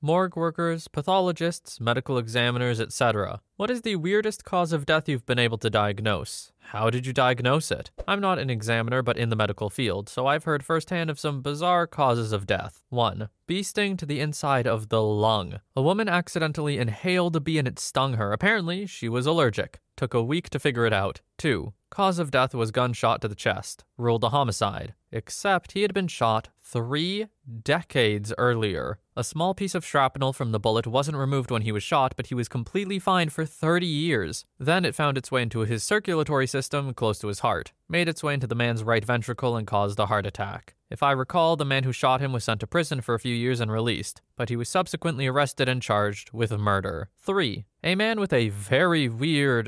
morgue workers, pathologists, medical examiners, etc. What is the weirdest cause of death you've been able to diagnose? How did you diagnose it? I'm not an examiner, but in the medical field, so I've heard firsthand of some bizarre causes of death. 1. Bee sting to the inside of the lung. A woman accidentally inhaled a bee and it stung her. Apparently, she was allergic. Took a week to figure it out. 2. Cause of death was gunshot to the chest. Ruled a homicide. Except he had been shot 3 decades earlier. A small piece of shrapnel from the bullet wasn't removed when he was shot, but he was completely fine for 30 years. Then it found its way into his circulatory system close to his heart, made its way into the man's right ventricle and caused a heart attack. If I recall, the man who shot him was sent to prison for a few years and released, but he was subsequently arrested and charged with murder. 3. A man with a very weird,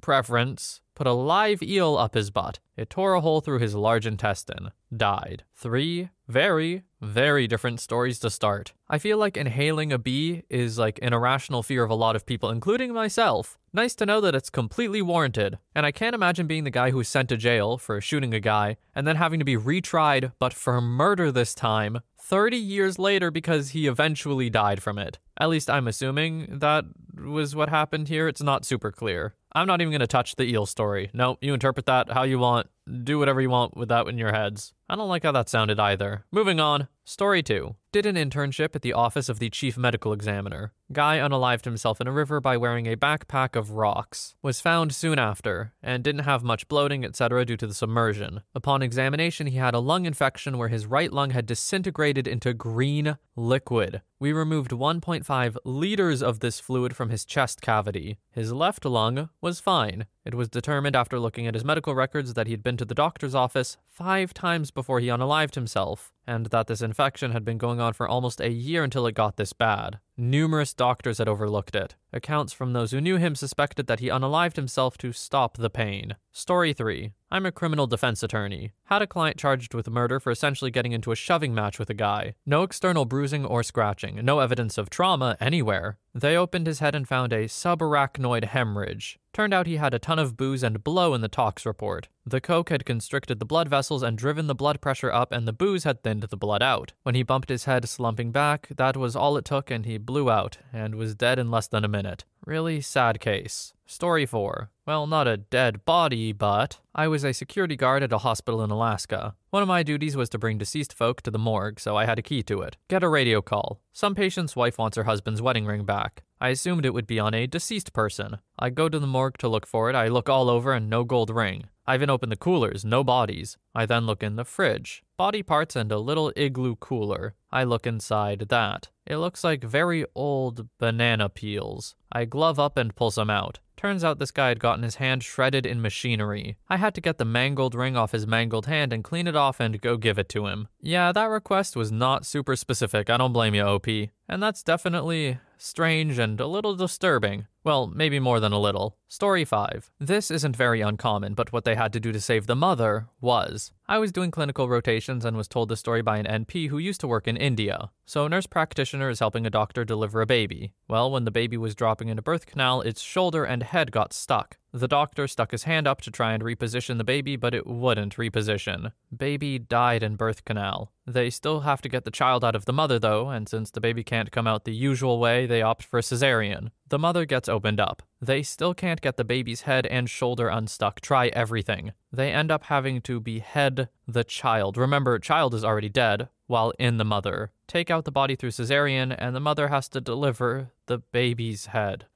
preference put a live eel up his butt. It tore a hole through his large intestine. Died. 3 very, very different stories to start. I feel like inhaling a bee is like an irrational fear of a lot of people, including myself. Nice to know that it's completely warranted. And I can't imagine being the guy who was sent to jail for shooting a guy and then having to be retried, but for murder this time, 30 years later because he eventually died from it. At least I'm assuming that was what happened here. It's not super clear. I'm not even going to touch the eel story. No, you interpret that how you want. Do whatever you want with that in your heads. I don't like how that sounded either. Moving on. Story 2. Did an internship at the office of the chief medical examiner. Guy unalived himself in a river by wearing a backpack of rocks. Was found soon after, and didn't have much bloating, etc. due to the submersion. Upon examination, he had a lung infection where his right lung had disintegrated into green liquid. We removed 1.5 liters of this fluid from his chest cavity. His left lung was fine. It was determined after looking at his medical records that he had been to the doctor's office 5 times before he unalived himself, and that this infection had been going on for almost a year until it got this bad. Numerous doctors had overlooked it. Accounts from those who knew him suspected that he unalived himself to stop the pain. Story 3. I'm a criminal defense attorney. Had a client charged with murder for essentially getting into a shoving match with a guy. No external bruising or scratching. No evidence of trauma anywhere. They opened his head and found a subarachnoid hemorrhage. Turned out he had a ton of booze and blow in the tox report. The coke had constricted the blood vessels and driven the blood pressure up, and the booze had thinned the blood out. When he bumped his head slumping back, that was all it took, and he blew out and was dead in less than a minute. Really sad case. Story 4. Well, not a dead body, but I was a security guard at a hospital in Alaska. One of my duties was to bring deceased folk to the morgue, so I had a key to it. Get a radio call. Some patient's wife wants her husband's wedding ring back. I assumed it would be on a deceased person. I go to the morgue to look for it. I look all over and no gold ring. I even open the coolers, no bodies. I then look in the fridge. Body parts and a little igloo cooler. I look inside that. It looks like very old banana peels. I glove up and pull some out. Turns out this guy had gotten his hand shredded in machinery. I had to get the mangled ring off his mangled hand and clean it off and go give it to him. Yeah, that request was not super specific. I don't blame you, OP. And that's definitely strange and a little disturbing. Well, maybe more than a little. Story 5. This isn't very uncommon, but what they had to do to save the mother was. I was doing clinical rotations and was told the story by an NP who used to work in India. So a nurse practitioner is helping a doctor deliver a baby. Well, when the baby was dropping in a birth canal, its shoulder and head got stuck. The doctor stuck his hand up to try and reposition the baby, but it wouldn't reposition. Baby died in birth canal. They still have to get the child out of the mother though, and since the baby can't come out the usual way, they opt for a cesarean. The mother gets opened up. They still can't get the baby's head and shoulder unstuck. Try everything. They end up having to behead the child. Remember, child is already dead while in the mother. Take out the body through cesarean, and the mother has to deliver the baby's head.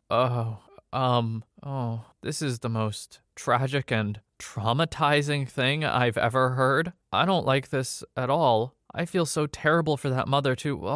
This is the most tragic and traumatizing thing I've ever heard. I don't like this at all. I feel so terrible for that mother too.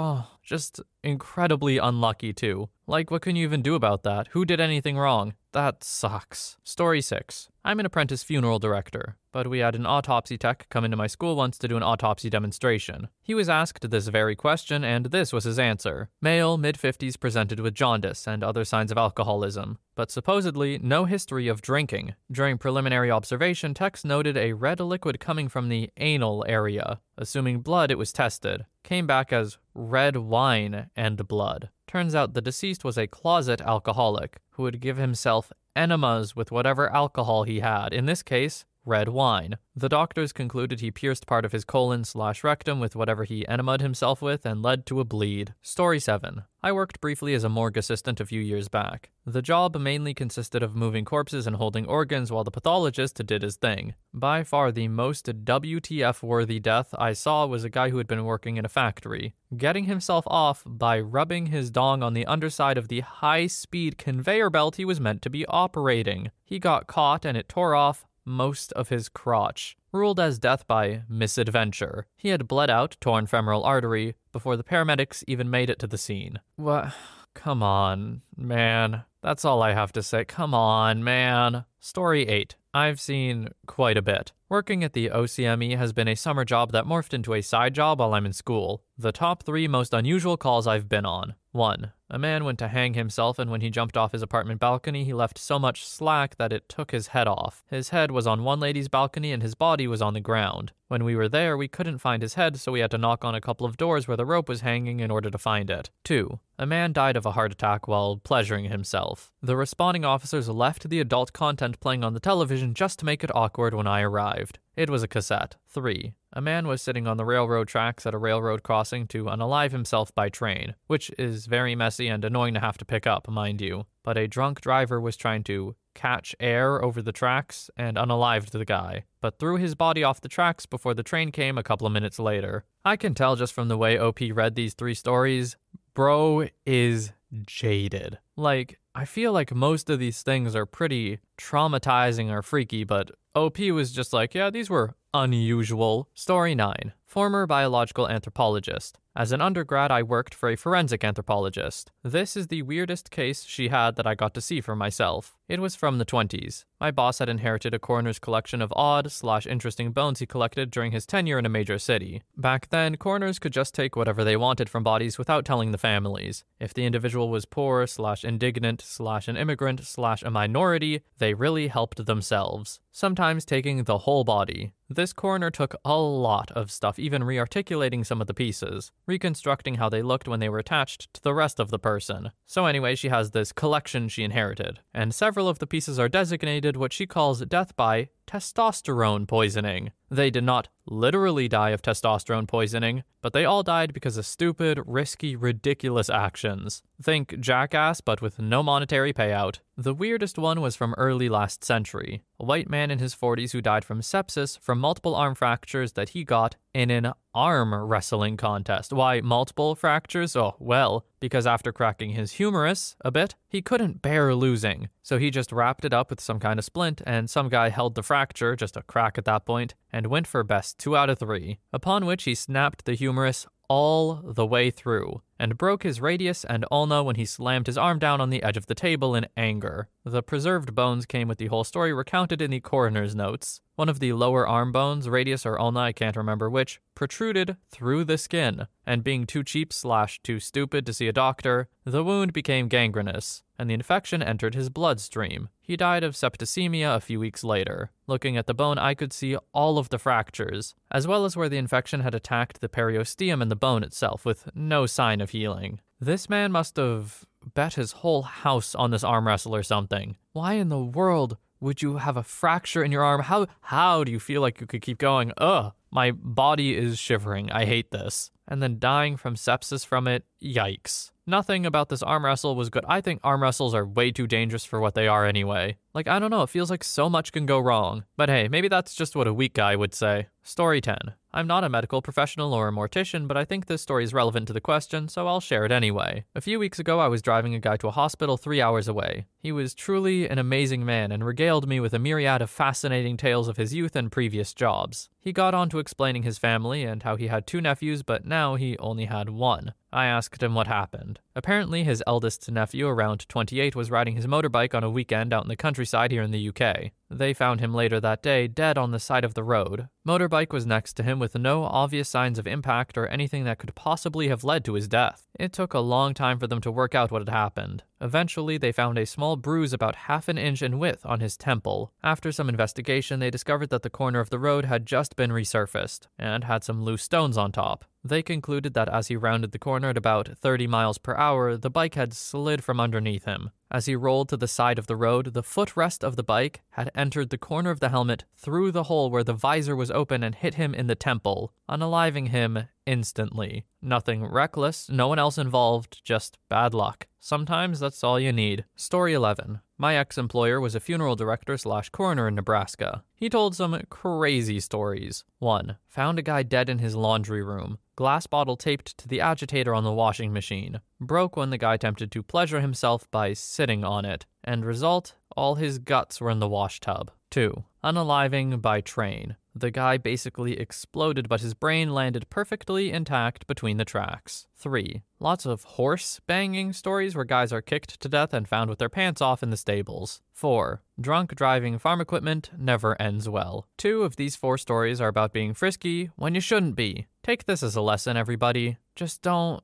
Just incredibly unlucky too. Like, what can you even do about that? Who did anything wrong? That sucks. Story 6. I'm an apprentice funeral director, but we had an autopsy tech come into my school once to do an autopsy demonstration. He was asked this very question, and this was his answer. Male, mid-50s, presented with jaundice and other signs of alcoholism, but supposedly no history of drinking. During preliminary observation, techs noted a red liquid coming from the anal area. Assuming blood, it was tested. Came back as red wine and blood. Turns out the deceased was a closet alcoholic who would give himself enemas with whatever alcohol he had. In this case, red wine. The doctors concluded he pierced part of his colon/rectum with whatever he enemaed himself with and led to a bleed. Story 7. I worked briefly as a morgue assistant a few years back. The job mainly consisted of moving corpses and holding organs while the pathologist did his thing. By far the most WTF-worthy death I saw was a guy who had been working in a factory, getting himself off by rubbing his dong on the underside of the high-speed conveyor belt he was meant to be operating. He got caught and it tore off most of his crotch. Ruled as death by misadventure. He had bled out, torn femoral artery, before the paramedics even made it to the scene. What? Come on, man. That's all I have to say. Come on, man. Story 8. I've seen quite a bit. Working at the OCME has been a summer job that morphed into a side job while I'm in school. The top 3 most unusual calls I've been on. 1. A man went to hang himself, and when he jumped off his apartment balcony, he left so much slack that it took his head off. His head was on one lady's balcony and his body was on the ground. When we were there, we couldn't find his head, so we had to knock on a couple of doors where the rope was hanging in order to find it. 2. A man died of a heart attack while pleasuring himself. The responding officers left the adult content playing on the television just to make it awkward when I arrived. It was a cassette. 3. A man was sitting on the railroad tracks at a railroad crossing to unalive himself by train, which is very messy and annoying to have to pick up, mind you. But a drunk driver was trying to catch air over the tracks and unalived the guy, but threw his body off the tracks before the train came a couple of minutes later. I can tell just from the way OP read these 3 stories, bro is jaded. Like, I feel like most of these things are pretty traumatizing or freaky, but OP was just like, yeah, these were unusual. Story 9. Former biological anthropologist. As an undergrad, I worked for a forensic anthropologist. This is the weirdest case she had that I got to see for myself. It was from the 20s. My boss had inherited a coroner's collection of odd/interesting bones he collected during his tenure in a major city. Back then, coroners could just take whatever they wanted from bodies without telling the families. If the individual was poor/indigent/an immigrant/a minority, they really helped themselves, sometimes taking the whole body. This coroner took a lot of stuff, even re-articulating some of the pieces, reconstructing how they looked when they were attached to the rest of the person. So anyway, she has this collection she inherited, and several of the pieces are designated what she calls death by testosterone poisoning. They did not literally die of testosterone poisoning, but they all died because of stupid, risky, ridiculous actions. Think Jackass, but with no monetary payout. The weirdest one was from early last century. A white man in his 40s who died from sepsis from multiple arm fractures that he got in an arm wrestling contest. Why multiple fractures? Oh, well, because after cracking his humerus a bit, he couldn't bear losing. So he just wrapped it up with some kind of splint, and some guy held the fracture, just a crack at that point, and went for best 2 out of 3. Upon which he snapped the humerus all the way through, and broke his radius and ulna when he slammed his arm down on the edge of the table in anger. The preserved bones came with the whole story recounted in the coroner's notes. One of the lower arm bones, radius or ulna, I can't remember which, protruded through the skin, and being too cheap/too stupid to see a doctor, the wound became gangrenous, and the infection entered his bloodstream. He died of septicemia a few weeks later. Looking at the bone, I could see all of the fractures, as well as where the infection had attacked the periosteum and the bone itself, with no sign of healing. This man must have bet his whole house on this arm wrestle or something. Why in the world would you have a fracture in your arm? How do you feel like you could keep going? Ugh, my body is shivering. I hate this. And then dying from sepsis from it, yikes. Nothing about this arm wrestle was good. I think arm wrestles are way too dangerous for what they are anyway. Like, I don't know, it feels like so much can go wrong. But hey, maybe that's just what a weak guy would say. Story 10. I'm not a medical professional or a mortician, but I think this story is relevant to the question, so I'll share it anyway. A few weeks ago, I was driving a guy to a hospital 3 hours away. He was truly an amazing man and regaled me with a myriad of fascinating tales of his youth and previous jobs. He got on to explaining his family and how he had 2 nephews, but now he only had 1. I asked him what happened. Apparently, his eldest nephew, around 28, was riding his motorbike on a weekend out in the countryside here in the UK. They found him later that day, dead on the side of the road. Motorbike was next to him with no obvious signs of impact or anything that could possibly have led to his death. It took a long time for them to work out what had happened. Eventually, they found a small bruise about half an inch in width on his temple. After some investigation, they discovered that the corner of the road had just been resurfaced and had some loose stones on top. They concluded that as he rounded the corner at about 30 miles per hour, the bike had slid from underneath him. As he rolled to the side of the road, the footrest of the bike had entered the corner of the helmet through the hole where the visor was open and hit him in the temple, unaliving him instantly. Nothing reckless, no one else involved, just bad luck. Sometimes that's all you need. Story 11. My ex-employer was a funeral director/coroner in Nebraska. He told some crazy stories. 1. Found a guy dead in his laundry room. Glass bottle taped to the agitator on the washing machine. Broke when the guy attempted to pleasure himself by sitting on it. End result, all his guts were in the wash tub. 2. Unaliving by train. The guy basically exploded, but his brain landed perfectly intact between the tracks. 3. Lots of horse banging stories where guys are kicked to death and found with their pants off in the stables. 4. Drunk driving farm equipment never ends well. 2 of these 4 stories are about being frisky when you shouldn't be. Take this as a lesson, everybody. Just don't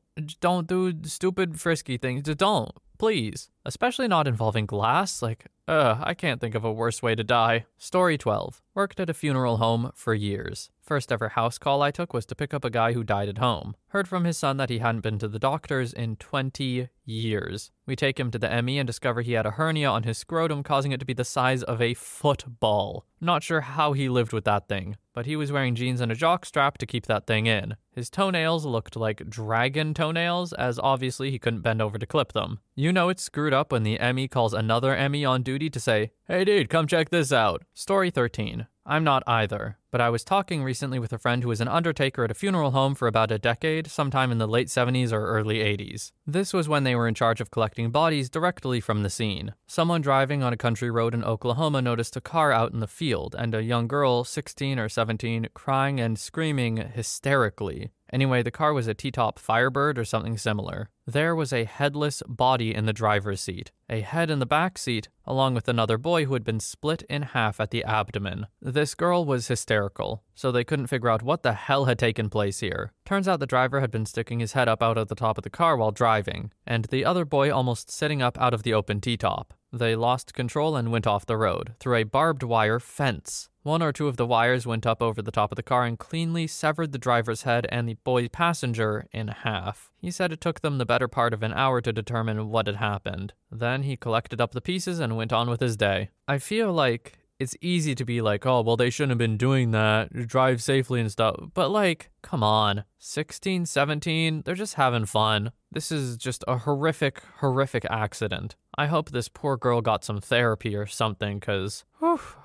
do stupid frisky things. Just don't. Please. Especially not involving glass. I can't think of a worse way to die. Story 12. Worked at a funeral home for years. First ever house call I took was to pick up a guy who died at home. Heard from his son that he hadn't been to the doctors in 20 years. We take him to the ME and discover he had a hernia on his scrotum, causing it to be the size of a football. Not sure how he lived with that thing, but he was wearing jeans and a jockstrap to keep that thing in. His toenails looked like dragon toenails, as obviously he couldn't bend over to clip them. You know it's screwed up when the ME calls another ME on duty to say, "Hey dude, come check this out." Story 13. I'm not either, but I was talking recently with a friend who was an undertaker at a funeral home for about a decade, sometime in the late 70s or early 80s. This was when they were in charge of collecting bodies directly from the scene. Someone driving on a country road in Oklahoma noticed a car out in the field, and a young girl, 16 or 17, crying and screaming hysterically. Anyway, the car was a T-top Firebird or something similar. There was a headless body in the driver's seat, a head in the back seat, along with another boy who had been split in half at the abdomen. This girl was hysterical, so they couldn't figure out what the hell had taken place here. Turns out the driver had been sticking his head up out of the top of the car while driving, and the other boy almost sitting up out of the open T-top. They lost control and went off the road, through a barbed wire fence. 1 or 2 of the wires went up over the top of the car and cleanly severed the driver's head and the boy passenger in half. He said it took them the better part of an hour to determine what had happened. Then he collected up the pieces and went on with his day. I feel like it's easy to be like, oh, well, they shouldn't have been doing that, drive safely and stuff. But come on, 16, 17, they're just having fun. This is just a horrific, horrific accident. I hope this poor girl got some therapy or something, because,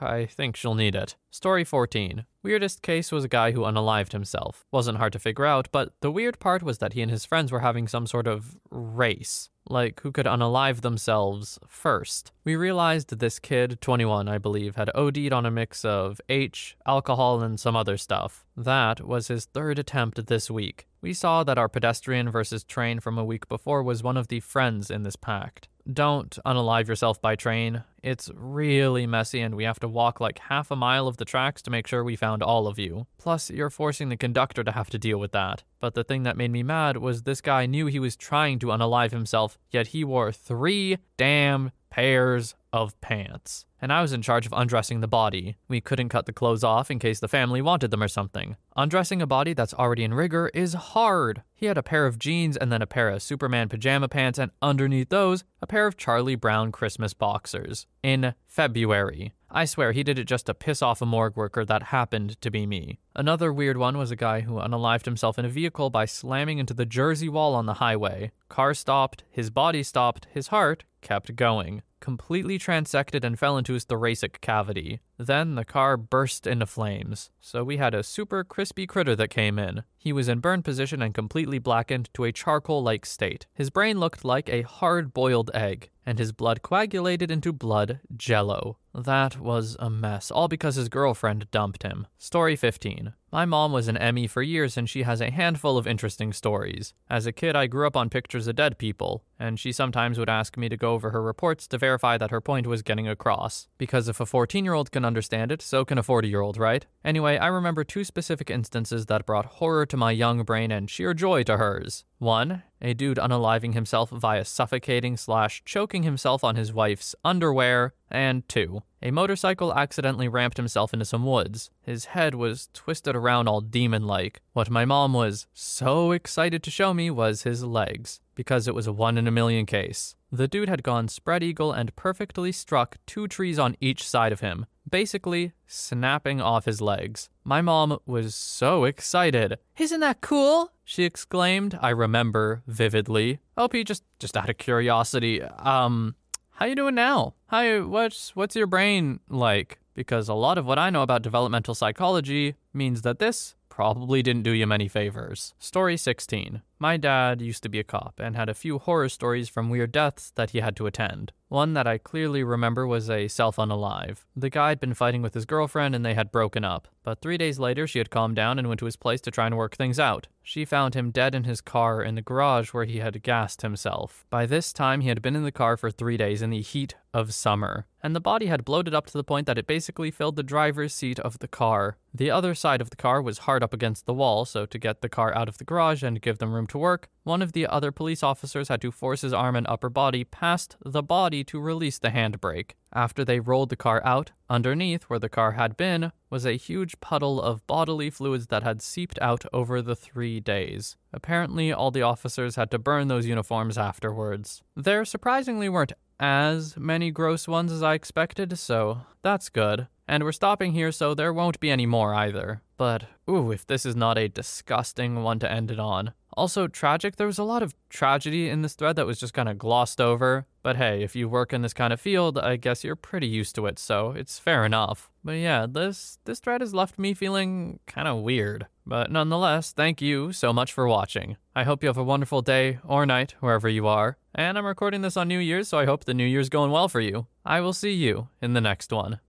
I think she'll need it. Story 14. Weirdest case was a guy who unalived himself. Wasn't hard to figure out, but the weird part was that he and his friends were having some sort of race. Who could unalive themselves first. We realized this kid, 21 I believe, had OD'd on a mix of H, alcohol, and some other stuff. That was his 3rd attempt this week. We saw that our pedestrian versus train from a week before was one of the friends in this pact. Don't unalive yourself by train. It's really messy and we have to walk half a mile of the tracks to make sure we found all of you. Plus, you're forcing the conductor to have to deal with that. But the thing that made me mad was this guy knew he was trying to unalive himself, yet he wore 3 damn pairs of pants. And I was in charge of undressing the body. We couldn't cut the clothes off in case the family wanted them or something. Undressing a body that's already in rigor is hard. He had a pair of jeans and then a pair of Superman pajama pants, and underneath those, a pair of Charlie Brown Christmas boxers. In February. I swear he did it just to piss off a morgue worker that happened to be me. Another weird one was a guy who unalived himself in a vehicle by slamming into the Jersey wall on the highway. Car stopped, his body stopped, his heart kept going. Completely transected and fell into his thoracic cavity. Then the car burst into flames, so we had a super crispy critter that came in. He was in burn position and completely blackened to a charcoal-like state. His brain looked like a hard-boiled egg, and his blood coagulated into blood jello. That was a mess, all because his girlfriend dumped him. Story 15. My mom was an ME for years and she has a handful of interesting stories. As a kid, I grew up on pictures of dead people, and she sometimes would ask me to go over her reports to verify that her point was getting across. Because if a 14-year-old can understand it, so can a 40-year-old, right? Anyway, I remember 2 specific instances that brought horror to my young brain and sheer joy to hers. 1. A dude unaliving himself via suffocating/choking himself on his wife's underwear. And 2. A motorcycle accidentally ramped himself into some woods. His head was twisted around all demon-like. What my mom was so excited to show me was his legs, because it was a 1 in a million case. The dude had gone spread eagle and perfectly struck 2 trees on each side of him, basically snapping off his legs. My mom was so excited. "Isn't that cool?" she exclaimed. I remember vividly. "OP, just out of curiosity, how you doing now? What's your brain like? Because a lot of what I know about developmental psychology means that this probably didn't do you many favors." Story 16. My dad used to be a cop and had a few horror stories from weird deaths that he had to attend. One that I clearly remember was a self-unalive. The guy had been fighting with his girlfriend and they had broken up. But 3 days later, she had calmed down and went to his place to try and work things out. She found him dead in his car in the garage where he had gassed himself. By this time, he had been in the car for 3 days in the heat of summer, and the body had bloated up to the point that it basically filled the driver's seat of the car. The other side of the car was hard up against the wall, so to get the car out of the garage and give them room to work, one of the other police officers had to force his arm and upper body past the body to release the handbrake. After they rolled the car out, underneath where the car had been was a huge puddle of bodily fluids that had seeped out over the 3 days. Apparently, all the officers had to burn those uniforms afterwards. There surprisingly weren't as many gross ones as I expected, so that's good. And we're stopping here, so there won't be any more either. But, ooh, if this is not a disgusting one to end it on. Also tragic, there was a lot of tragedy in this thread that was just kind of glossed over. But hey, if you work in this kind of field, I guess you're pretty used to it, so it's fair enough. But yeah, this thread has left me feeling kind of weird. But nonetheless, thank you so much for watching. I hope you have a wonderful day or night, wherever you are. And I'm recording this on New Year's, so I hope the New Year's going well for you. I will see you in the next one.